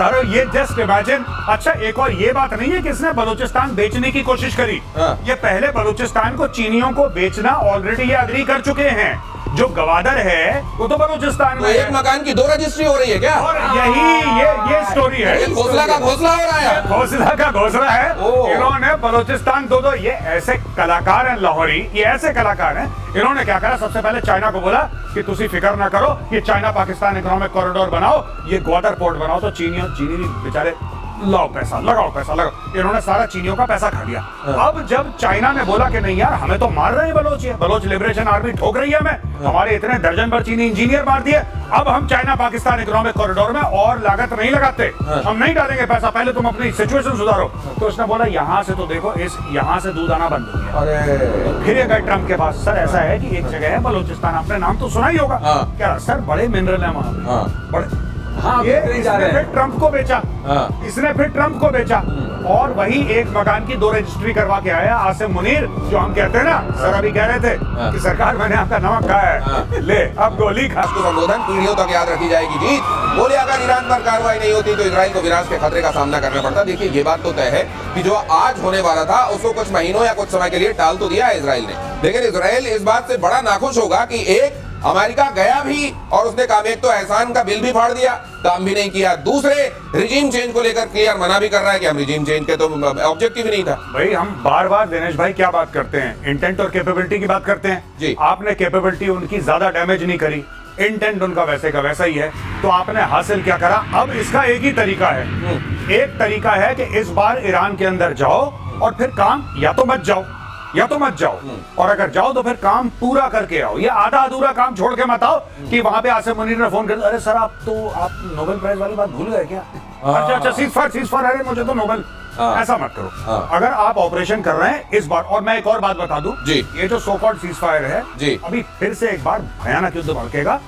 बता रहा हूँ, ये जस्ट इमेजिन। अच्छा, एक और ये बात नहीं है कि इसने बलूचिस्तान बेचने की कोशिश करी। ये पहले बलूचिस्तान को चीनियों को बेचना ऑलरेडी ये एग्री कर चुके हैं। जो गवादर है वो तो बलूचिस्तान में एक मकान की 2 रजिस्ट्री हो रही है क्या? और यही ये स्टोरी है। घोसला का घोसला हो रहा है, घोसला का घोसला है। इन्होंने बलूचिस्तान दो ये ऐसे कलाकार हैं लाहौरी, ये ऐसे कलाकार हैं। इन्होंने क्या करा, सबसे पहले चाइना को बोला कि तुसी फिक्र ना करो, ये चाइना पाकिस्तान इकोनॉमिक कॉरिडोर बनाओ, ये ग्वादर पोर्ट बनाओ। तो चीनी बेचारे लाओ पैसा, लगाओ पैसा, लगाओ। इन्होंने सारा चीनियों का पैसा खा लिया। अब जब चाइना ने बोला कि नहीं यार, हमें तो मार रहे हैं बलोच लिबरेशन आर्मी ठोक रही है हमें, हमारे इतने दर्जन भर चीनी इंजीनियर मार दिए, अब हम चाइना पाकिस्तान इकोनॉमिक कॉरिडोर में और लागत नहीं लगाते, हम नहीं डालेंगे पैसा, पहले तुम अपनी सिचुएशन सुधारो। तो उसने बोला यहाँ से तो देखो, इस यहाँ से दूध आना बंद हो गया। तो फिर ये गए ट्रम्प के पास, सर ऐसा है कि एक जगह है बलूचिस्तान, आपने नाम तो सुना ही होगा। क्या सर, बड़े मिनरल है वहाँ, बड़े। ये इसने फिर ट्रम्प को बेचा, इसने फिर ट्रम्प को बेचा, और वही एक मकान की 2 रजिस्ट्री करवा के आया आसिम मुनीर, जो हम कहते हैं ना, सर अभी कह रहे थे कि सरकार मैंने आपका नमक खाया है, ले अब गोली खा। संबोधन पीढ़ियों तक याद रखी जाएगी जीत। बोले अगर ईरान पर कार्रवाई नहीं होती तो इजराइल को विनाश के खतरे का सामना करना पड़ता। देखिए, ये बात तो तय है कि जो आज होने वाला था उसको कुछ महीनों या कुछ समय के लिए टाल तो दिया है इजराइल ने, लेकिन इजराइल इस बात से बड़ा नाखुश होगा कि एक अमेरिका गया भी और उसने काम, एक तो एहसान का बिल भी फाड़ दिया, काम भी नहीं किया, दूसरे रिजीम चेंज को लेकर क्लियर मना भी कर रहा है कि हम रिजीम चेंज के तो ऑब्जेक्टिव ही नहीं था। भाई हम बार बार दिनेश भाई क्या बात करते हैं, इंटेंट और कैपेबिलिटी की बात करते हैं जी। आपने कैपेबिलिटी उनकी ज्यादा डैमेज नहीं करी, इंटेंट उनका वैसे का वैसा ही है, तो आपने हासिल क्या करा? अब इसका एक ही तरीका है, एक तरीका है कि इस बार ईरान के अंदर जाओ और फिर काम या तो मत जाओ, और अगर जाओ तो फिर काम पूरा करके आओ। ये आधा अधूरा काम छोड़ के मत आओ कि वहां पे आसिम मुनीर ने फोन कर, अरे सर आप नोबेल प्राइज वाली बात भूल गए क्या? अच्छा सीज फायर, अरे मुझे तो नोबेल, ऐसा मत करो। अगर आप ऑपरेशन कर रहे हैं इस बार, और मैं एक और बात बता दूं, ये जो सो कॉल्ड सीज फायर है, अभी फिर से एक बार भयानक युद्ध भड़केगा,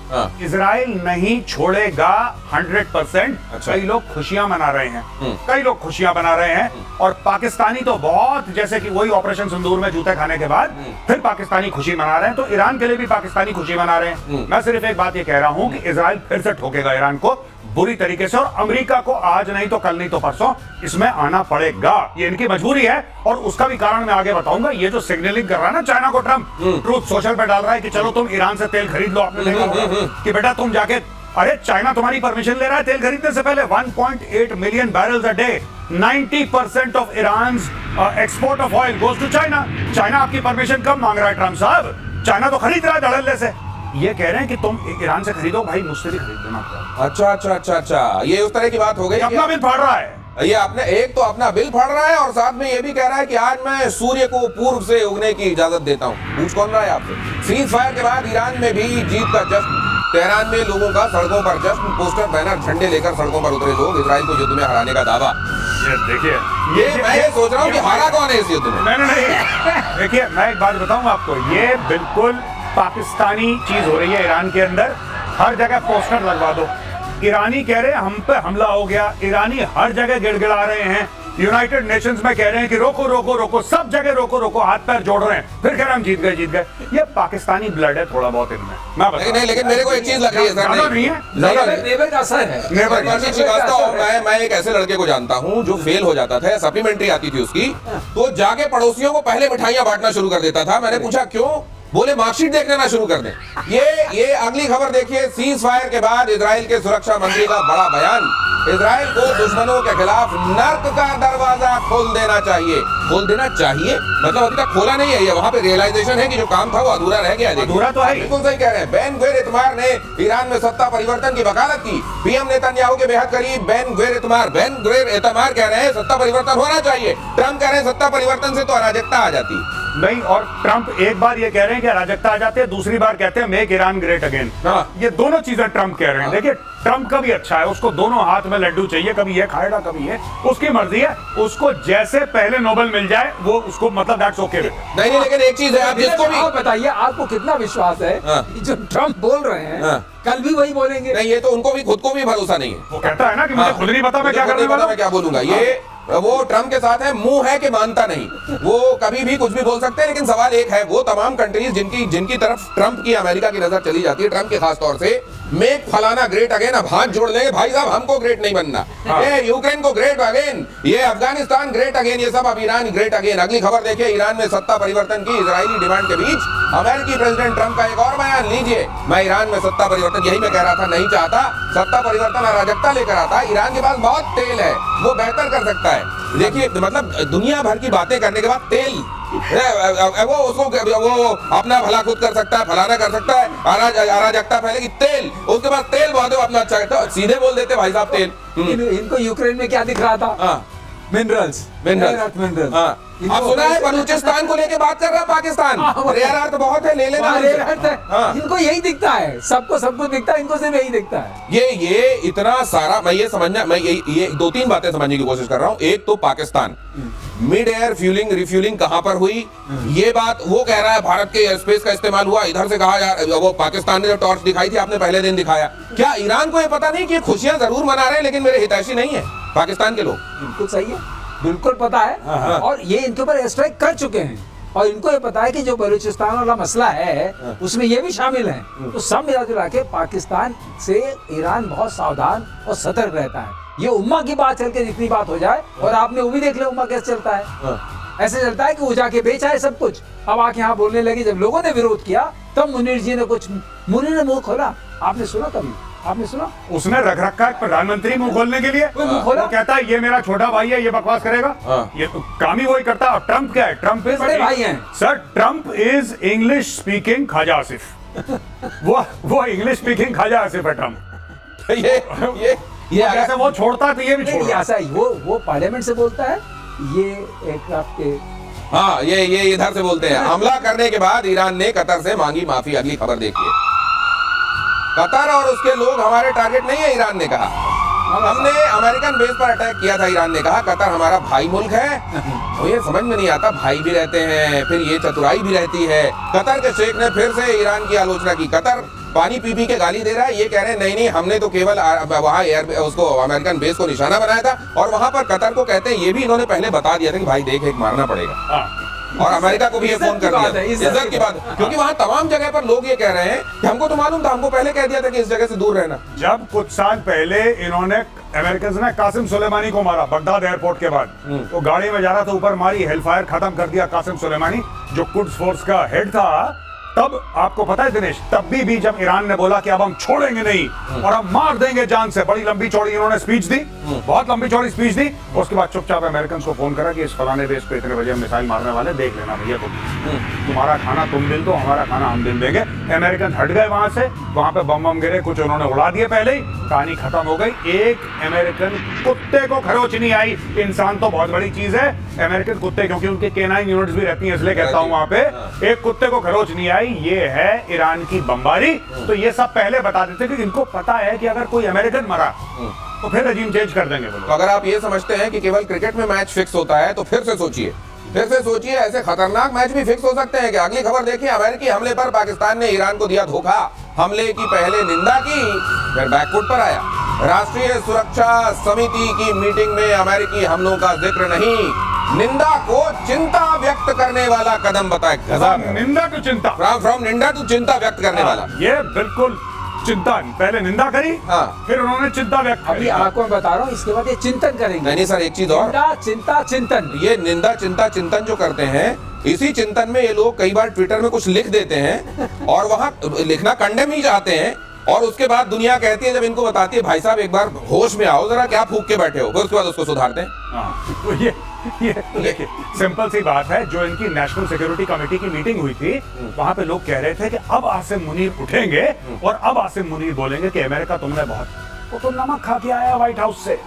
इजराइल नहीं छोड़ेगा 100%। कई लोग खुशियां मना रहे हैं, और पाकिस्तानी तो बहुत, जैसे कि वही ऑपरेशन सिंदूर में जूते खाने के बाद फिर पाकिस्तानी खुशी मना रहे हैं, तो ईरान के लिए भी पाकिस्तानी खुशी मना रहे हैं। मैं सिर्फ एक बात ये कह रहा हूं कि इजराइल फिर से ठोकेगा ईरान को बुरी तरीके से, और अमेरिका को आज नहीं तो कल नहीं तो परसों इसमें आना पड़ेगा। ये इनकी मजबूरी है, और उसका भी कारण मैं आगे बताऊंगा। ये जो सिग्नलिंग कर रहा है ना चाइना को ट्रम्प, ट्रूथ सोशल पे डाल रहा है कि चलो तुम ईरान से तेल खरीद लो, आपने देखा होगा कि बेटा तुम जाके, अरे चाइना तुम्हारी परमिशन ले रहा है तेल खरीदने से पहले। 1.8 million barrels a day, 90% of Iran's export of oil goes to China. China आपकी परमिशन कब मांग रहा है ट्रम्प साहब? चाइना तो खरीद रहा है धड़ल्ले से। ये कह रहे हैं कि तुम ईरान से खरीदो, भाई मुझसे भी खरीद लेना। अच्छा, ये उस तरह की बात हो गई। अपना बिल फाड़ रहा है, ये आपने एक तो अपना बिल फाड़ रहा है, और साथ में ये भी कह रहा है कि आज मैं सूर्य को पूर्व से उगने की इजाजत देता हूँ। पूछ कौन रहा है आपसे? सीज फायर के बाद ईरान में भी जीत का जश्न, तेहरान में लोगों का सड़कों पर जश्न, पोस्टर बैनर झंडे लेकर सड़कों पर उतरे लोग, इजराइल को युद्ध में हराने का दावा। ये देखिए, मैं ये सोच रहा हूँ कि हारा कौन है इस युद्ध में? नहीं, देखिए मैं एक बात बताऊँ आपको, ये बिल्कुल पाकिस्तानी चीज हो रही है ईरान के अंदर। हर जगह पोस्टर लगवा दो, ईरानी कह रहे हैं हम पे हमला हो गया, ईरानी हर जगह गिड़गिड़ा रहे हैं, यूनाइटेड नेशंस में कह रहे हैं कि रोको रोको रोको, सब जगह रोको रोको, हाथ पैर जोड़ रहे हैं, फिर कह रहे हैं हम जीत गए। ये पाकिस्तानी ब्लड है थोड़ा बहुत इनमें, मैं बता नहीं, लेकिन मेरे को एक चीज लग रही है, मैं एक ऐसे लड़के को जानता हूँ जो फेल हो जाता था, सप्लीमेंट्री आती थी उसकी, तो जाके पड़ोसियों को पहले मिठाइयां बांटना शुरू कर देता था। मैंने पूछा क्यों? बोले मार्कशीट देख लेना शुरू कर दें। ये अगली खबर देखिए, सीज फायर के बाद इजराइल के सुरक्षा मंत्री का बड़ा बयान, इजराइल को दुश्मनों के खिलाफ नर्क का दरवाजा खोल देना चाहिए। मतलब अभी तक खोला नहीं है, ये वहां पे रियलाइजेशन है कि जो काम था वो अधूरा रह गया। अधूरा तो है, बिल्कुल सही कह रहे हैं। बेन गुवेर इतमार ने ईरान में सत्ता परिवर्तन की वकालत की। पीएम नेतन्याहू के बेहद करीब बेन गुवेर इतमार कह रहे हैं सत्ता परिवर्तन होना चाहिए। ट्रम्प कह रहे हैं सत्ता परिवर्तन से तो अराजकता आ जाती नहीं, और ट्रम्प एक बार ये कह रहे हैं कि अराजकता आ जाती है, दूसरी बार कहते हैं मेक ईरान ग्रेट अगेन। ये दोनों चीजें ट्रम्प कह रहे हैं। देखिए ट्रम्प का भी अच्छा है, उसको दोनों हाथ में लड्डू चाहिए, कभी ये खाएगा कभी ये, उसकी मर्जी है, उसको जैसे पहले नोबेल मिल जाए वो उसको, मतलब दैट्स ओके। नहीं, लेकिन एक चीज है, आप जिसको भी बताइए, आपको कितना विश्वास है कि जो ट्रम्प बोल रहे हैं कल भी वही बोलेंगे? नहीं, ये तो उनको भी खुद को भी भरोसा नहीं है। वो कहता है ना कि मुझे खुद नहीं पता मैं क्या करने वाला हूं, मैं क्या बोलूंगा। ये वो ट्रम्प के साथ है, मुंह है कि मानता नहीं, वो कभी भी कुछ भी बोल सकते हैं। लेकिन सवाल एक है, वो तमाम कंट्रीज जिनकी तरफ ट्रम्प की, अमेरिका की नजर चली जाती है, ट्रम्प के खास तौर से, मेक फलाना ग्रेट अगेन, अब हाथ जोड़ लेंगे भाई साहब, हमको ग्रेट नहीं बनना, ये यूक्रेन को ग्रेट अगेन, ये अफगानिस्तान ग्रेट अगेन, ये सब अब ईरान ग्रेट अगेन। अगली खबर देखिए, ईरान में सत्ता परिवर्तन की इजरायली डिमांड के बीच अमेरिकी प्रेसिडेंट ट्रंप का एक और बयान लीजिए। मैं ईरान में सत्ता परिवर्तन, यही मैं कह रहा था, नहीं चाहता सत्ता परिवर्तन, अराजकता लेकर आता। ईरान के पास बहुत तेल है, वो बेहतर कर सकता है। देखिए मतलब दुनिया भर की बातें करने के बाद तेल, वो उसको वो अपना भला खुद कर सकता है, फलाना कर सकता है, अराजकता फैलेगी, तेल, उसके बाद तेल बहुत अपना अच्छा करता है, सीधे बोल देते भाई साहब तेल। इनको यूक्रेन में क्या दिख रहा था? Minerals, minerals. अब सुना है बलूचिस्तान को लेके बात कर रहा है पाकिस्तान, रेयर अर्थ बहुत है, ले लेना। इनको यही दिखता है, सबको सब कुछ दिखता है, इनको सिर्फ यही दिखता है। ये इतना सारा, मैं ये समझना, मैं ये दो तीन बातें समझने की कोशिश कर रहा हूँ। एक तो Pakistan mid air fuelling refuelling कहां पर हुई, ये बात वो कह रहा है भारत के एयर स्पेस का इस्तेमाल हुआ, इधर से कहा यार वो पाकिस्तान ने जो टॉर्च दिखाई थी आपने पहले दिन दिखाया। क्या ईरान को ये पता नहीं कि खुशियां जरूर मना रहे हैं लेकिन मेरे हितैषी नहीं है पाकिस्तान के लोग? बिल्कुल सही है, बिल्कुल पता है, और ये इनके ऊपर एयर स्ट्राइक कर चुके हैं, और इनको ये पता है कि जो बलूचिस्तान वाला मसला है उसमें ये भी शामिल है। तो सब मिला जुला के पाकिस्तान से ईरान बहुत सावधान और सतर्क रहता है। ये उम्मा की बात चल के जितनी बात हो जाए, और आपने वो भी देख लिया उम्मा कैसे चलता है, ऐसे चलता है कि वो जाके बेचा है सब कुछ, अब आके यहाँ बोलने लगी। जब लोगों ने विरोध किया तब मुनीर जी ने मुनीर ने मुंह खोला। आपने सुना कभी? आपने सुना? उसने रख रखा है प्रधानमंत्री मुंह खोलने के लिए, वो कहता है ये मेरा छोटा भाई है, ये बकवास करेगा, ये तो काम ही वही करता है। ट्रम्प क्या है? ट्रम्प इज बड़े भाई हैं sir, Trump is English speaking Khawaja Asif. वो इंग्लिश स्पीकिंग ख्वाजा आसिफ है ट्रम्प। ये ऐसे वो छोड़ता है तो ये भी छोड़ता है। ऐसा ही वो पार्लियामेंट से बोलता है, ये एक आपके, हाँ ये इधर से बोलते हैं। हमला करने के बाद ईरान ने कतर से मांगी माफी। अगली खबर देखिए, कतर और उसके लोग हमारे टारगेट नहीं है, ईरान ने कहा। हमने अमेरिकन बेस पर अटैक किया था, ईरान ने कहा। कतर हमारा भाई मुल्क है। तो ये समझ में नहीं आता, भाई भी रहते हैं, फिर ये चतुराई भी रहती है। कतर के शेख ने फिर से ईरान की आलोचना की। कतर पानी पी पी के गाली दे रहा है, ये कह रहे हैं नहीं हमने तो केवल वहाँ एयर उसको अमेरिकन बेस को निशाना बनाया था, और वहां पर कतर को कहते हैं, ये भी इन्होंने पहले बता दिया था कि भाई देख एक मारना पड़ेगा। और अमेरिका को भी ये फोन कर दिया, इज्जत की बात, क्योंकि वहां तमाम जगह पर लोग ये कह रहे हैं कि हमको तो मालूम था, हमको पहले कह दिया था कि इस जगह से दूर रहना। जब कुछ साल पहले इन्होंने अमेरिकन ने कासिम सुलेमानी को मारा बगदाद एयरपोर्ट के बाद, तो गाड़ी में जा रहा था, ऊपर मारी, हेलफायर खत्म कर दिया कासिम सुलेमानी जो कुड्स फोर्स का हेड था। तब आपको पता है दिनेश, तब भी जब ईरान ने बोला कि अब हम छोड़ेंगे नहीं और हम मार देंगे जान से, बड़ी लंबी चौड़ी इन्होंने स्पीच दी, बहुत लंबी चौड़ी स्पीच दी। उसके बाद चुपचाप अमेरिकन को फोन करा कि इस फलाने बेस पे इतने बजे हम मिसाइल मारने वाले, देख लेना भैया, तुम्हारा खाना तुम दिल दो, हमारा खाना हम दिल देंगे। अमेरिकन हट गए वहां से, वहां पे बम गिरे, कुछ उन्होंने उड़ा दिए पहले ही, कहानी खत्म हो गई। एक अमेरिकन कुत्ते को खरोच नहीं आई। इंसान तो बहुत बड़ी चीज है, अमेरिकन कुत्ते, क्योंकि उनके केनाइन यूनिट्स भी रहती हैं, इसलिए कहता हूं वहां पे एक कुत्ते को खरोच नहीं आई। ये है ईरान की बमबारी। तो ये सब पहले बता देते कि इनको पता है कि अगर कोई अमेरिकन मरा तो फिर रजीम चेंज कर देंगे। तो अगर आप ये समझते हैं कि केवल क्रिकेट में मैच फिक्स होता है, तो फिर से सोचिए ऐसे खतरनाक मैच भी फिक्स हो सकते हैं। कि अगली खबर देखिए, अमेरिकी हमले पर पाकिस्तान ने ईरान को दिया धोखा। हमले की पहले निंदा की, फिर बैकफुट पर आया। राष्ट्रीय सुरक्षा समिति की मीटिंग में अमेरिकी हमलों का जिक्र नहीं, निंदा को चिंता व्यक्त करने वाला कदम बताया। निंदा टू चिंता, फ्रॉम निंदा टू चिंता व्यक्त करने वाला, ये बिल्कुल चिंता, पहले निंदा करी, फिर उन्होंने चिंता व्यक्त करी। अभी आपको मैं बता रहा हूँ, इसके बाद ये चिंतन करेंगे। नहीं सर, एक चीज और, चिंता चिंतन, ये निंदा चिंता चिंतन जो करते हैं, इसी चिंतन में ये लोग कई बार ट्विटर में कुछ लिख देते हैं और वहां लिखना कंडेम ही चाहते हैं, और उसके बाद दुनिया कहती है, जब इनको बताती है भाई साहब एक बार होश में आओ जरा, क्या फूक के बैठे हो, फिर उसके बाद उसको सुधारते हैं। तो ये देखिए सिंपल सी बात है। जो इनकी नेशनल सिक्योरिटी कमेटी की मीटिंग हुई थी, वहां पे लोग कह रहे थे कि अब आसिम मुनीर उठेंगे और अब आसिम मुनीर बोलेंगे कि अमेरिका तुमने बहुत, वो तो नमक खा के आया व्हाइट हाउस से,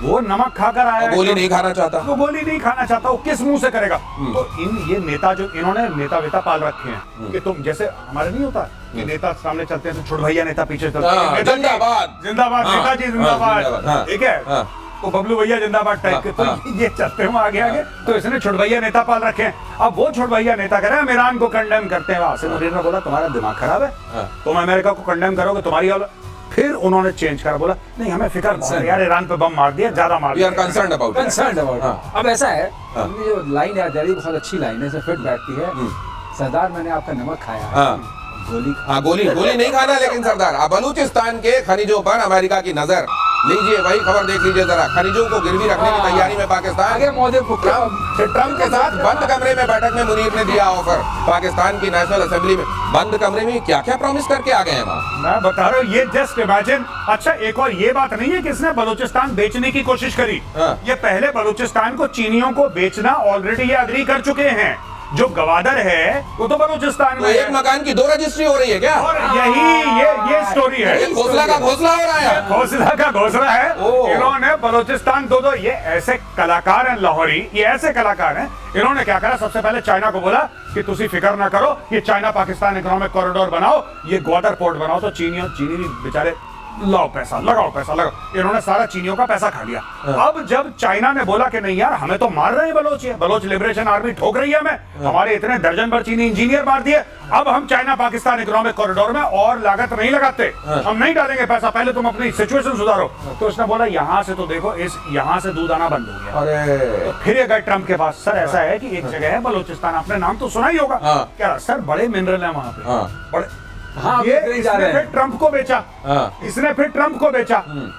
वो नमक खाकर आया, गोली नहीं खाना चाहता, वो गोली नहीं खाना चाहता, वो किस मुंह से करेगा? तो ये नेता जो इन्होंने नेता वेता पाल रखे हैं कि तुम जैसे हमारे नहीं होता कि नेता सामने चलते हैं तो छोड़ भैया नेता पीछे चलते हैं, जिंदाबाद जिंदाबाद, नेताजी जिंदाबाद, ठीक है, तो बबलू भैया जिंदाबाद टाइप के, तो ये चलते हैं आगे। तो इसने छुड़भैया नेता पाल रखे हैं। अब वो छुड़भैया नेता कह रहे हैं हम ईरान को कंडेम करते हैं। आसिम मुनीर ने बोला तुम्हारा दिमाग खराब है, तुम अमेरिका को कंडेम करोगे, तुम्हारी। फिर उन्होंने चेंज करा, बोला नहीं हमें फिक्र है यार, ईरान पे बम मार दिया, ज्यादा मार दिया, कंसर्न्ड अबाउट। अब ऐसा है, हमने जो लाइन याद आ रही, बहुत अच्छी लाइन है, फिट बैठती है। सरदार मैंने आपका नमक खाया है, गोली हाँ गोली नहीं खाना, लेकिन सरदार अब बलूचिस्तान के खनिजों पर अमेरिका की नजर, लीजिए वही खबर देख लीजिए जरा। खनिजों को गिरवी रखने की तैयारी में पाकिस्तान। आगे मोदी को ट्रम्प के साथ बंद कमरे में बैठक में मुनीर ने दिया ऑफर। पाकिस्तान की नेशनल असेंबली में बंद कमरे में क्या क्या प्रॉमिस करके आ गए हैं वहाँ। मैं बता रहा हूँ, ये जस्ट इमेजिन। अच्छा, एक और ये बात नहीं है कि इसने बलूचिस्तान बेचने की कोशिश करी। हाँ। ये पहले बलूचिस्तान को चीनियों को बेचना ऑलरेडी ये अग्री कर चुके हैं। जो गवादर है वो तो बलूचिस्तान तो में एक है। मकान की 2 रजिस्ट्री हो रही है क्या? और यही ये स्टोरी है। ये घोसला का घोसला हो रहा है। घोसला का घोसला है। ओह। इन्होंने बलूचिस्तान दो ये ऐसे कलाकार हैं लाहौरी, ये ऐसे कलाकार हैं। इन्होंने क्या करा, सबसे पहले चाइना को बोला कि तुसी फिक्र ना करो, ये चाइना पाकिस्तान इकोनॉमिक कॉरिडोर बनाओ, ये ग्वादर पोर्ट बनाओ। तो चीनी बेचारे लगाओ पैसा लगाओ। इन्होंने सारा चीनियों का पैसा खा लिया। अब जब चाइना ने बोला कि नहीं यार, हमें तो मार रहे हैं बलोच लिबरेशन आर्मी ठोक रही है हमें, हमारे इतने दर्जन भर चीनी इंजीनियर मार दिए, अब हम चाइना पाकिस्तान इकोनॉमिक कॉरिडोर में और लागत नहीं लगाते, हम नहीं डालेंगे पैसा, पहले तुम अपनी सिचुएशन सुधारो। तो उसने बोला यहाँ से तो देखो, यहाँ से दूध आना बंद हो गया। अरे तो फिर ये गए ट्रम्प के पास, सर ऐसा है कि एक जगह है बलूचिस्तान, आपने नाम तो सुना ही होगा। हाँ। क्या सर, बड़े मिनरल है वहां पे, बड़े। हाँ, ये बिकने जा इसने रहे फिर हैं। ट्रम्प को बेचा। हाँ। इसने फिर ट्रम्प को बेचा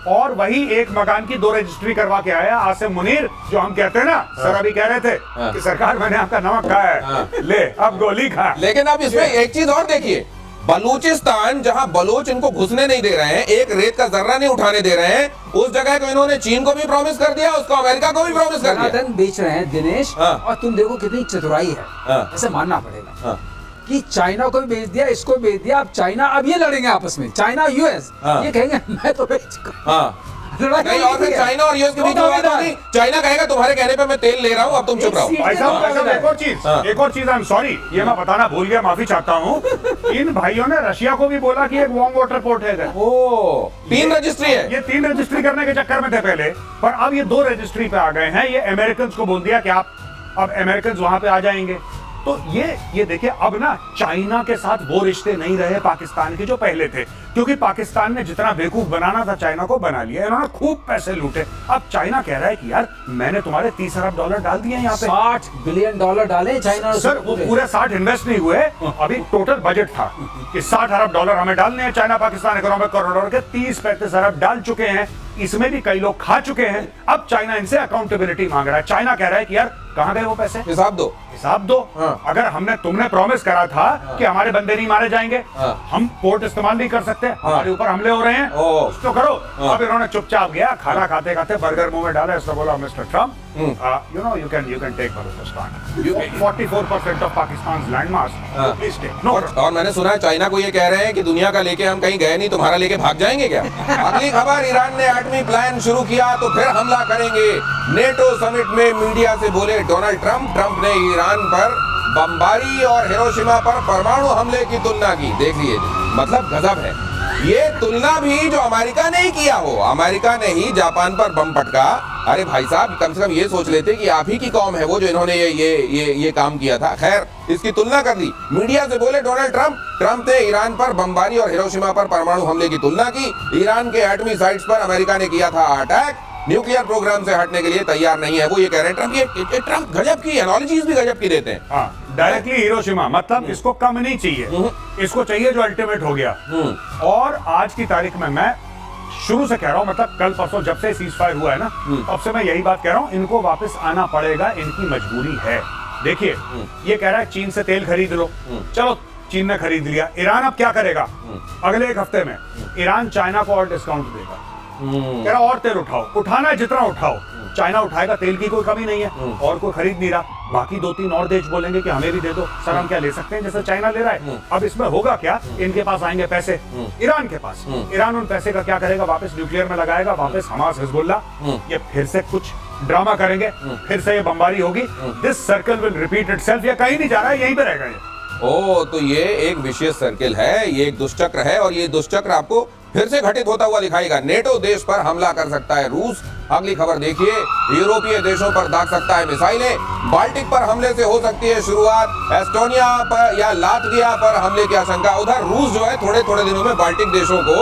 और वही एक मकान की 2 रजिस्ट्री करवा के आया आसिम मुनीर, जो हम कहते हैं ना, सर अभी कह रहे थे कि सरकार मैंने आपका नमक खाया है, ले अब गोली खा। लेकिन अब इसमें एक चीज और देखिए, बलूचिस्तान जहां बलोच इनको घुसने नहीं दे रहे हैं, एक रेत का जर्रा नहीं उठाने दे रहे हैं, उस जगह को इन्होंने चीन को भी प्रॉमिस कर दिया, उसको अमेरिका को भी प्रॉमिस कर दिया। धन बेच रहे हैं दिनेश। हाँ। और तुम देखो कितनी चतुराई है, हाँ। ऐसे मानना पड़ेगा हाँ। कि चाइना को भी बेच दिया, इसको भी बेच दिया। अब चाइना, अब ये लड़ेंगे आपस में, चाइना यूएस। हाँ। ये कहेंगे मैं तो बेच चुका। हाँ। लड़ाई नहीं, और फिर चाइना और यूएस के बीच में बात होगी, चाइना कहेगा तुम्हारे कहने पे मैं तेल ले रहा हूँ, अब तुम चुप रहो। भाई साहब एक और चीज, आई एम सॉरी, ये मैं बताना भूल गया, माफी चाहता हूँ। इन भाइयों ने रशिया को भी बोला कि एक वार्म वाटर पोर्ट है इधर। ओ 3 रजिस्ट्री है। ये 3 रजिस्ट्री करने के चक्कर में थे पहले, पर अब ये 2 रजिस्ट्री पे आ गए हैं। ये अमेरिकन को बोल दिया कि आप अब अमेरिकन वहां पे आ जाएंगे। तो ये देखिए, अब ना चाइना के साथ वो रिश्ते नहीं रहे पाकिस्तान के जो पहले थे, क्योंकि पाकिस्तान ने जितना बेवकूफ बनाना था चाइना को बना लिया। इन्होंने खूब पैसे लूटे। अब चाइना कह रहा है कि यार मैंने तुम्हारे $30 अरब डाल दिए यहाँ पे। $60 बिलियन डाले चाइना ने। सर वो पूरे 60 इन्वेस्ट नहीं हुए, अभी टोटल बजट था कि $60 अरब हमें डालने हैं। चाइना पाकिस्तान इकोनॉमिक कॉरिडोर के 30-35 अरब डाल चुके हैं, इसमें भी कई लोग खा चुके हैं। अब चाइना इनसे अकाउंटेबिलिटी मांग रहा है। चाइना कह रहा है कि यार कहाँ गए वो पैसे, हिसाब दो। हाँ। अगर तुमने प्रॉमिस करा था कि हमारे बंदे नहीं मारे जाएंगे, हम पोर्ट इस्तेमाल नहीं कर सकते, हमारे ऊपर हमले हो रहे हैं, कुछ तो करो। अब इन्होंने चुपचाप गया, खाना खाते खाते बर्गर मुंह में डाला, इसने बोला mister Trump, you can take Balochistan. 44% of Pakistan's landmass. Please take. No. और मैंने सुना है चाइना को ये कह रहे हैं कि दुनिया का लेके हम कहीं गए नहीं, तुम्हारा लेके भाग जाएंगे क्या? अगली खबर, ईरान ने एटमी प्लान शुरू किया तो फिर हमला करेंगे। नेटो समिट में मीडिया से बोले डोनाल्ड ट्रम्प। ट्रम्प ने ईरान पर बमबारी और हिरोशिमा पर परमाणु हमले की तुलना की। देख लीजिए, मतलब गजब है। ये तुलना भी जो अमेरिका ने ही किया हो, अमेरिका ने ही जापान पर बम पटका। अरे भाई साहब, कम से कम ये सोच लेते कि आप ही की कौम है वो जो इन्होंने ये काम किया था। खैर, इसकी तुलना कर दी। मीडिया से बोले डोनाल्ड ट्रम्प। ट्रम्प ने ईरान पर बमबारी और हिरोशिमा पर परमाणु हमले की तुलना की। ईरान के एटमी साइट्स पर अमेरिका ने किया था अटैक। न्यूक्लियर प्रोग्राम से हटने के लिए तैयार नहीं है, वो ये कह रहे हैं। ट्रम्प गजब की एनालॉजीज भी गजब की देते हैं। डायरेक्टली हिरोशिमा, मतलब इसको कम नहीं चाहिए, इसको चाहिए जो अल्टीमेट हो गया। और आज की तारीख में मैं शुरू से कह रहा हूं, मतलब कल परसों जब से सीज फायर हुआ है ना, तब से मैं यही बात कह रहा हूं, इनको वापस आना पड़ेगा, इनकी मजबूरी है। देखिए, ये कह रहा है चीन से तेल खरीद लो, चलो चीन ने खरीद लिया। ईरान अब क्या करेगा? अगले 1 हफ्ते में ईरान चाइना को और डिस्काउंट देगा। कह रहा और तेल उठाओ, उठाना है जितना उठाओ। चाइना उठाएगा, तेल की कोई कमी नहीं है, और कोई खरीद नहीं रहा। बाकी 2-3 और देश बोलेंगे कि हमें भी दे दो। सर हम क्या ले सकते हैं जैसे चाइना ले रहा है? अब इसमें होगा क्या, इनके पास आएंगे पैसे, ईरान के पास। ईरान उन पैसे का क्या करेगा? वापस न्यूक्लियर में लगाएगा, वापस हमास हिजबुल्ला, ये फिर से कुछ ड्रामा करेंगे, फिर से ये बमबारी होगी। This circle will repeat itself. ये कहीं नहीं जा रहा है, यहीं पे रहेगा ये। ओ, तो ये एक विशेष सर्किल है, ये एक दुष्चक्र है, और ये दुष्चक्र आपको फिर से घटित होता हुआ दिखाएगा। नेटो देश पर हमला कर सकता है रूस। अगली खबर देखिए, यूरोपीय देशों पर दाग सकता है मिसाइलें। बाल्टिक पर हमले से हो सकती है शुरुआत। एस्टोनिया पर या लातविया पर हमले की आशंका। उधर रूस जो है थोड़े थोड़े दिनों में बाल्टिक देशों को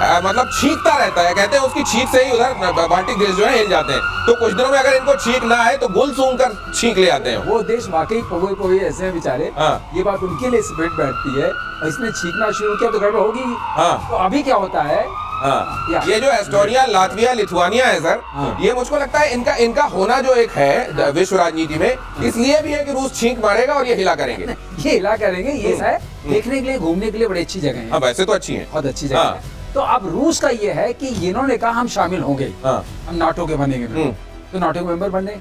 मतलब छींकता रहता है, कहते हैं उसकी छींक से ही उधर बाल्टिक देश जो है हिल जाते हैं। तो कुछ दिनों में अगर इनको छींक ना आए तो गुल सूंघ कर छींक ले आते हैं। वो देश वाकई पवई पवई ऐसे हैं बेचारे, हाँ। ये बात उनके लिए स्प्रेड बैठती है, और इसने छींकना शुरू किया तो गड़बड़ होगी। हाँ। तो अभी क्या होता है, हाँ, ये जो एस्टोनिया, लातविया, लिथुआनिया है सर, हाँ। ये मुझको लगता है इनका होना जो एक है विश्व राजनीति में, इसलिए भी है कि रूस छींक मारेगा और ये हिला करेंगे। ये हिला करेंगे, ये है देखने के लिए, घूमने के लिए बड़ी अच्छी जगह है। हाँ, वैसे तो अच्छी है, बहुत अच्छी जगह हाँ। है। तो अब रूस का ये है कि इन्होंने कहा हम शामिल होंगे, हाँ। हम नाटो के बनेंगे, तो नाटो के मेंबर बने।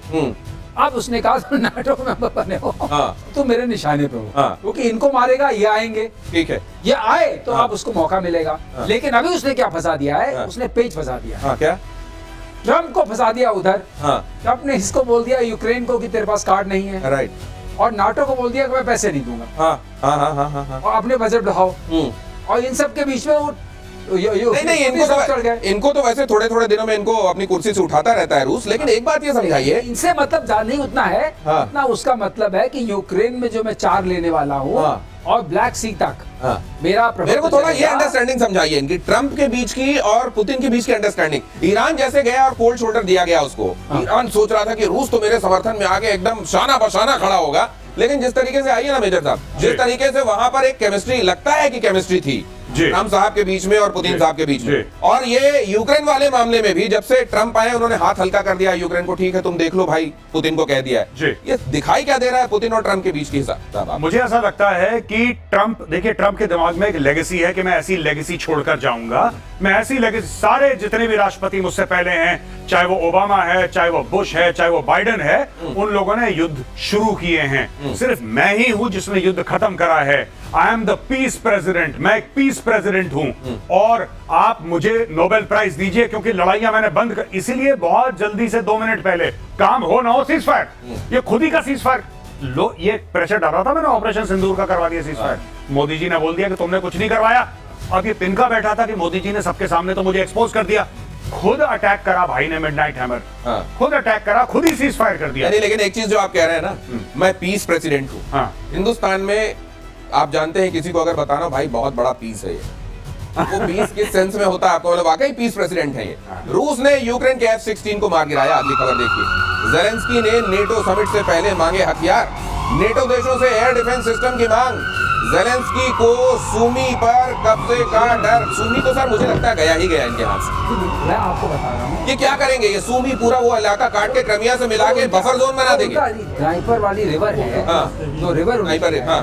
अब उसने कहा तुम नाटो के मेंबर बने हो, हाँ। तो मेरे निशाने पे हो, हाँ। क्योंकि इनको मारेगा, ये आएंगे, ठीक है। ये आए तो हाँ। अब उसको मौका मिलेगा। हाँ। लेकिन अभी उसने क्या फंसा दिया है, हाँ। उसने पेज फंसा दिया है। हाँ, क्या? ट्रम्प को फंसा दिया उधर, हाँ, ट्रम्प ने इसको बोल दिया यूक्रेन को कि तेरे पास कार्ड नहीं है, राइट। और नाटो को बोल दिया कि मैं पैसे नहीं दूंगा, हाँ, हाँ, हाँ, हाँ, हाँ, हाँ। और अपने बजट बढ़ाओ। हम्म। और इन सब के बीच में वो नहीं, इनको तो वैसे थोड़े थोड़े दिनों में इनको अपनी कुर्सी से उठाता रहता है रूस। लेकिन एक बात ये समझाइए, इनसे मतलब नहीं उतना है, हाँ। उतना उसका मतलब है कि यूक्रेन में जो मैं 4 लेने वाला हूँ, हाँ। और ब्लैक सी तक हाँ। मेरे को थोड़ा ये अंडरस्टैंडिंग समझाइए इनकी, ट्रम्प के बीच की और पुतिन के बीच की अंडरस्टैंडिंग। ईरान जैसे गया और कोल्ड शोल्डर दिया गया उसको, ईरान सोच रहा था कि रूस तो मेरे समर्थन में आके एकदम शाना बशाना खड़ा होगा। लेकिन जिस तरीके से, आइए ना मेजर साहब, जिस तरीके से वहां पर एक केमिस्ट्री, लगता है कि केमिस्ट्री थी ट्रम्प साहब के बीच में और पुतिन साहब के बीच में, और ये यूक्रेन वाले मामले में भी जब से ट्रम्प आए उन्होंने हाथ हल्का कर दिया यूक्रेन को, ठीक है तुम देख लो भाई, पुतिन को कह दिया है। ये दिखाई क्या दे रहा है पुतिन और ट्रम्प के बीच की हिसाब? मुझे ऐसा लगता है कि ट्रम्प, देखिए ट्रम्प के दिमाग में एक लेगेसी है कि मैं ऐसी लेगेसी छोड़कर जाऊंगा, मैं ऐसी लेगेसी, सारे जितने भी राष्ट्रपति मुझसे पहले हैं, चाहे वो ओबामा है, चाहे वो बुश है, चाहे वो बाइडेन है, उन लोगों ने युद्ध शुरू किए हैं। सिर्फ मैं ही हूं जिसने युद्ध खत्म करा है। I am the peace president, मैं एक पीस प्रेसिडेंट हूं, और आप मुझे नोबेल प्राइज दीजिए क्योंकि लड़ाइयां मैंने बंद कर, इसीलिए बहुत जल्दी से 2 मिनट पहले, काम हो ना हो सीज फायर, ये खुद ही का सीज फायर, लो ये प्रेशर डाला था मैंने, ऑपरेशन सिंदूर का करवा दिया सीज फायर। मोदी जी ने बोल दिया कि तुमने कुछ नहीं करवाया। अब ये पिनका बैठा था कि मोदी जी ने सबके सामने तो मुझे एक्सपोज कर दिया, खुद अटैक करा भाई ने, मिडनाइट हैमर, खुद अटैक करा, खुद ही सीज फायर कर दिया। नहीं, लेकिन एक चीज जो आप कह रहे हैं ना, मैं पीस प्रेसिडेंट हूँ। हाँ। हिंदुस्तान में आप जानते हैं, किसी को अगर बताना भाई बहुत बड़ा पीस है ये, वो पीस किस सेंस में होता है आपको, मतलब वाकई पीस प्रेसिडेंट है ये। रूस ने यूक्रेन के F-16 को मार गिराया, अगली खबर देखिए। जेलेंस्की ने नेटो समिट से पहले मांगे हथियार, नेटो देशों से एयर डिफेंस सिस्टम की मांग। जेलेंस्की को सूमी पर कब्जे का डर, सूमी तो सर मुझे लगता है गया ही गया इनके हाथ से। मैं आपको बता रहा हूँ, ये क्या करेंगे, ये सूमी पूरा वो इलाका काट के क्रिमिया से मिला के बफर जोन बना देंगे। ड्राइवर वाली रिवर है, हाँ। जो रिवर हाँ।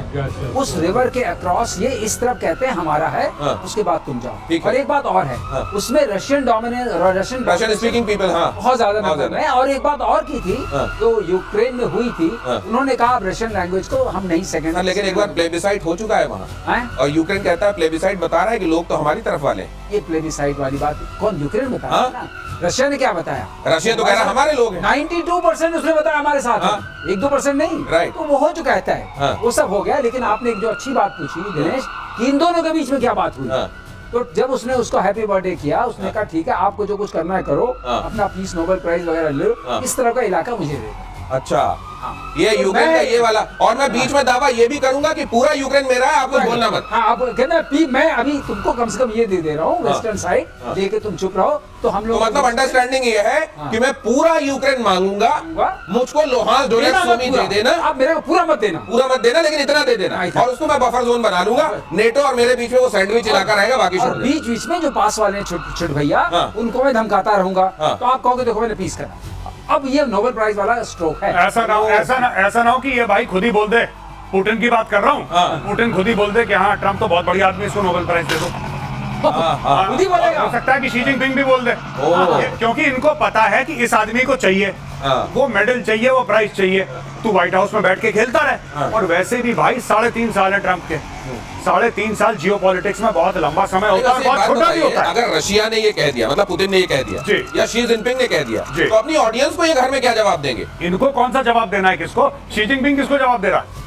उस रिवर के अक्रॉस ये इस तरफ कहते हैं हमारा है, हाँ। उसके बाद तुम जाओ। ठीक है। और एक बात और है, हाँ। उसमें Russian dominance, Russian speaking people, हाँ, बहुत ज्यादा नंबर में। और एक बात और की थी, हाँ। जो यूक्रेन में हुई थी, हाँ। उन्होंने कहा रशियन लैंग्वेज को हम नहीं सेकंड। लेकिन एक बार प्लेबिसाइट हो चुका है वहाँ, हैं? और यूक्रेन कहता है, प्लेबिसाइट बता रहा है कि लोग तो हमारी तरफ वाले हैं। ये प्लेबिसाइट वाली बात कौन, यूक्रेन बताया हाँ। ना? रशिया ने क्या बताया? रशिया तो कह रहा है हमारे लोग हैं। 92% उसने बताया हमारे साथ है। हाँ। 1-2% नहीं, राइट। तो वो हो चुका है, हाँ। वो सब हो गया। लेकिन आपने एक जो अच्छी बात पूछी दिनेश, कि इन दोनों के बीच में क्या बात हुई, हाँ। तो जब उसने उसको हैप्पी बर्थडे किया, उसने कहा ठीक है आपको जो कुछ करना है करो, हाँ। अपना पीस नोबेल प्राइज वगैरह लो, हाँ। इस तरह का इलाका मुझे दे। अच्छा, हाँ। ये तो यूक्रेन का ये वाला, और मैं बीच में दावा ये भी करूंगा कि पूरा यूक्रेन मेरा है, आप कुछ बोलना मत। हाँ, अब कहना मैं अभी तुमको कम से कम ये दे रहा हूँ, वेस्टर्न साइड हाँ। लेके तुम चुप रहो, तो हम तो लोग मतलब अंडरस्टैंडिंग ये है हाँ। कि मैं पूरा यूक्रेन मांगूंगा, मुझको लोहान डोनेट्स सूमी दे देना, आप मेरे को पूरा मत देना, पूरा मत देना, लेकिन इतना दे देना, हाँ, इतना। और उसको मैं बफर जोन बना लूंगा, नेटो और मेरे बीच में वो सैंडविच इलाका रहेगा, बाकी और छोड़ बीच बीच में जो पास वाले छोटे भैया, हाँ। उनको मैं धमकाता रहूंगा, हाँ। तो आप कहोगे देखो मैंने पीस करा। अब ये नोबेल प्राइज वाला स्ट्रोक है। ऐसा ना हो कि ये भाई खुद ही बोल दे, पुतिन की बात कर रहा हूँ, हाँ। पुतिन खुद ही बोल दे कि हाँ ट्रम्प तो बहुत बढ़िया आदमी, इसको नोबेल प्राइज दे दो। खुद ही बोलेगा। हो सकता है कि शी जिनपिंग भी बोल दे, ओह। क्योंकि इनको पता है कि इस आदमी को चाहिए, हाँ। वो मेडल चाहिए, वो प्राइज चाहिए। तू व्हाइट हाउस में बैठ के खेलता रहे, हाँ। और वैसे भी भाई 3.5 साल है ट्रम्प के, 3.5 साल जियोपॉलिटिक्स में बहुत लंबा समय होता है, बहुत छोटा भी होता है। अगर रशिया ने ये कह दिया, मतलब पुतिन ने ये कह दिया, जी। या शी जिनपिंग ने कह दिया, जी। तो अपनी ऑडियंस को ये घर में क्या जवाब देंगे? इनको कौन सा जवाब देना है, किसको? शी जिनपिंग किसको जवाब दे रहा है?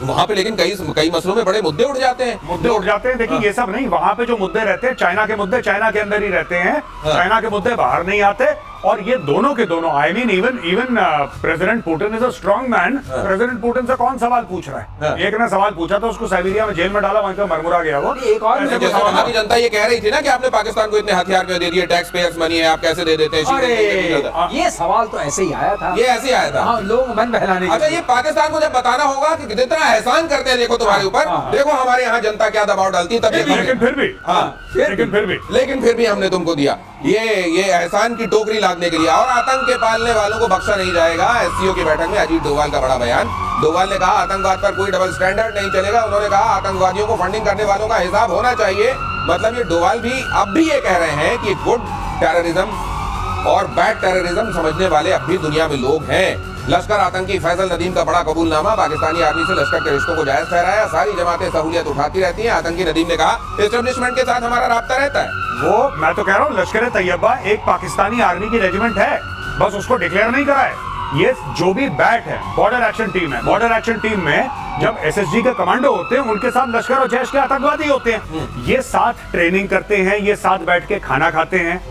वहां पे लेकिन कई मसलों में बड़े मुद्दे उठ जाते हैं, मुद्दे उठ जाते हैं। देखिए ये सब नहीं, वहां पे जो मुद्दे रहते हैं, चाइना के मुद्दे चाइना के अंदर ही रहते हैं, हाँ। चाइना के मुद्दे बाहर नहीं आते। और ये दोनों के दोनों I mean even president Putin is a strong man. President Putin से कौन सवाल पूछ रहा है? एक ने सवाल पूछा तो उसको साइबेरिया में जेल में डाला, वहीं पे मरमुरा गया वो। एक और ऐसे जैसे वहां की जनता ये कह रही थी ना कि आपने पाकिस्तान को इतने हथियार क्यों दे दिए, टैक्स पेयर्स मनी है, आप कैसे दे देते हैं? अरे ये सवाल तो ऐसे ही आया था, ये ऐसे ही आया था। हाँ, लोग मन बहलाने के अच्छा, लिए। ये पाकिस्तान को जब बताना होगा कि कितना एहसान करते हैं देखो तुम्हारे ऊपर, देखो हमारे यहाँ जनता क्या दबाव डालती है, तब लेकिन फिर भी लेकिन फिर भी हमने तुमको दिया ये एहसान की टोकरी लादने के लिए। और आतंक के पालने वालों को बख्शा नहीं जाएगा। एससीओ की बैठक में अजीत डोभाल का बड़ा बयान। डोभाल ने कहा आतंकवाद पर कोई डबल स्टैंडर्ड नहीं चलेगा। उन्होंने कहा आतंकवादियों को फंडिंग करने वालों का हिसाब होना चाहिए। मतलब ये डोभाल भी अब भी ये कह रहे हैं कि गुड टेररिज्म और बैड टेररिज्म समझने वाले अब भी दुनिया में लोग हैं। लश्कर आतंकी फैसल नदीम का बड़ा कबूलनामा, पाकिस्तानी आर्मी से लश्कर के रिश्तों को जायज ठहराया। सारी जमातें सहूलियत उठाती रहती हैं। आतंकी नदीम ने कहा एस्टेब्लिशमेंट के साथ हमारा राब्ता रहता है। वो मैं तो कह रहा हूँ लश्कर तैयबा एक पाकिस्तानी आर्मी की रेजिमेंट है, बस उसको डिक्लेयर नहीं करा है। ये जो भी बैट है बॉर्डर एक्शन टीम है, बॉर्डर एक्शन टीम में जब एसएसजी के कमांडो होते हैं उनके साथ लश्कर और जैश के आतंकवादी होते हैं। ये साथ ट्रेनिंग करते हैं, ये साथ बैठ के खाना खाते हैं,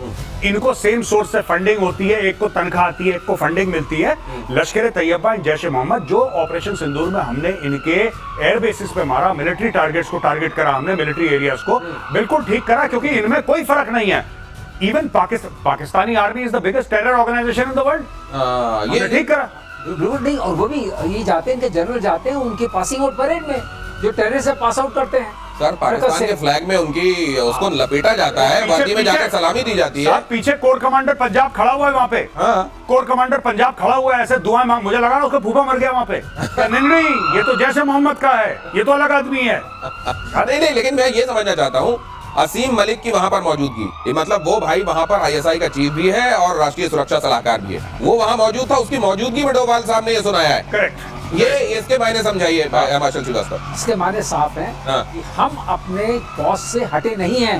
इनको सेम सोर्स से फंडिंग होती है, एक को तनख्वाह आती है, एक को फंडिंग मिलती है। लश्कर तैयबा जैश ए मोहम्मद जो ऑपरेशन सिंदूर में हमने इनके एयर बेसिस पे मारा, मिलिट्री टारगेट्स को टारगेट करा हमने, मिलिट्री एरियाज को बिल्कुल ठीक करा, क्योंकि इनमें कोई फर्क नहीं है। Even Pakistani army is the biggest terror organisation in the world. ये ठीक करा बिल्कुल नहीं। और वो भी ये जाते हैं कि जनरल जाते हैं उनके पासिंग आउट परेड में, जो टेररिस्ट से पास आउट करते हैं। सर पाकिस्तान के फ्लैग में उनकी उसको लपेटा जाता है, वर्दी में जाकर सलामी दी जाती है। पीछे कोर कमांडर पंजाब खड़ा हुआ है वहाँ पे। कोर कमांडर पंजाब खड़ा हुआ है, ऐसे दुआएं मांग, मुझे लगा उसका फूफा मर गया वहाँ पे। नहीं, ये तो जैसे मोहम्मद का है, ये तो अलग आदमी है। नहीं, लेकिन मैं ये समझना चाहता हूँ असीम मलिक की वहां पर मौजूदगी, मतलब वो भाई वहां पर आईएसआई का चीफ भी है और राष्ट्रीय सुरक्षा सलाहकार भी है, वो वहां मौजूद था, उसकी मौजूदगी में डोभाल साहब ने ये सुनाया है। करेक्ट। ये इसके मायने समझाइए मार्शल श्रीवास्तव। इसके मायने साफ हैं कि हम अपने बॉस से हटे नहीं हैं।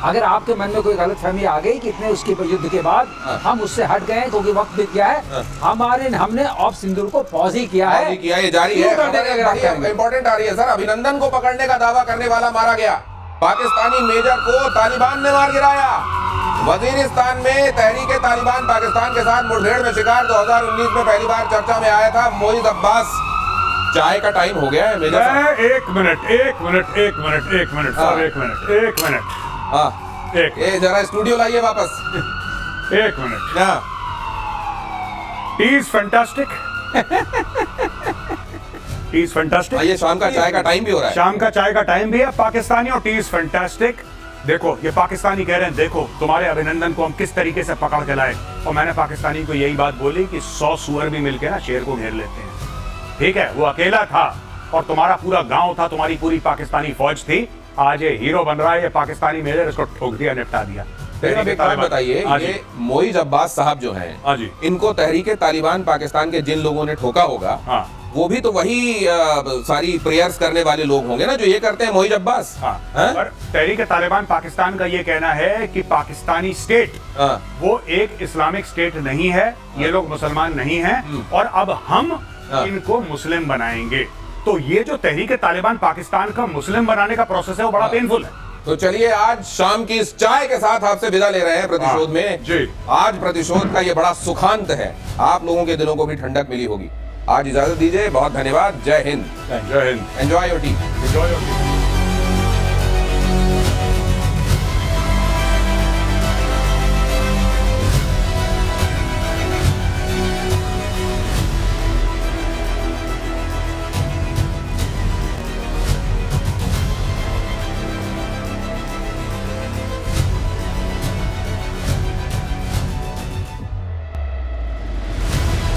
अगर आपके मन में कोई गलतफहमी आ गई कि इतने उसके युद्ध के बाद हम उससे हट गए क्योंकि वक्त बीत गया है, हमने ऑफ सिंदूर को पॉज ही किया है, ये जारी है। इंपॉर्टेंट आ रही है सर। अभिनंदन को पकड़ने का दावा करने वाला मारा गया, पाकिस्तानी मेजर को तालिबान ने मार गिराया। वजीरिस्तान में तहरीके तालिबान पाकिस्तान के साथ मुठभेड़ में शिकार 2019 में पहली बार चर्चा में आया था मोइज अब्बास। चाय का टाइम हो गया है मेजर साहब। एक मिनट हाँ, ये जरा स्टूडियो लाइए वापस। एक minute. T is fantastic. T is fantastic. ये शाम का चाय का टाइम भी हो रहा है। शाम का चाय का टाइम भी है पाकिस्तानी, और टी इज फैंटास्टिक। देखो ये पाकिस्तानी कह रहे हैं, देखो तुम्हारे अभिनंदन को हम किस तरीके से पकड़ के लाए, और मैंने पाकिस्तानी को यही बात बोली कि 100 सुअर भी मिलके ना शेर को घेर लेते हैं। ठीक है, वो अकेला था और तुम्हारा पूरा गांव था, तुम्हारी पूरी पाकिस्तानी फौज थी। आज ये हीरो बन रहा है, ये पाकिस्तानी मेजर, इसको ठोक दिया, निपटा दिया। एक बात बताइए, ये मोइज अब्बास साहब जो हैं, इनको तहरीके तालिबान पाकिस्तान के जिन लोगों ने ठोका होगा, वो भी तो वही सारी प्रेयर्स करने वाले लोग होंगे ना जो ये करते हैं मोइज अब्बास। पर तहरीके तालिबान पाकिस्तान का ये कहना है कि पाकिस्तानी स्टेट वो एक इस्लामिक स्टेट नहीं है, ये लोग मुसलमान नहीं हैं, और अब हम इनको मुस्लिम बनाएंगे। तो ये जो तहरीके तालिबान पाकिस्तान का मुस्लिम बनाने का प्रोसेस है वो बड़ा पेनफुल है। तो चलिए आज शाम की इस चाय के साथ आपसे विदा ले रहे हैं प्रतिशोध में जी। आज प्रतिशोध का ये बड़ा सुखांत है, आप लोगों के दिलों को भी ठंडक मिली होगी। आज इजाजत दीजिए, बहुत धन्यवाद। जय हिंद। जय हिंद। Enjoy your T.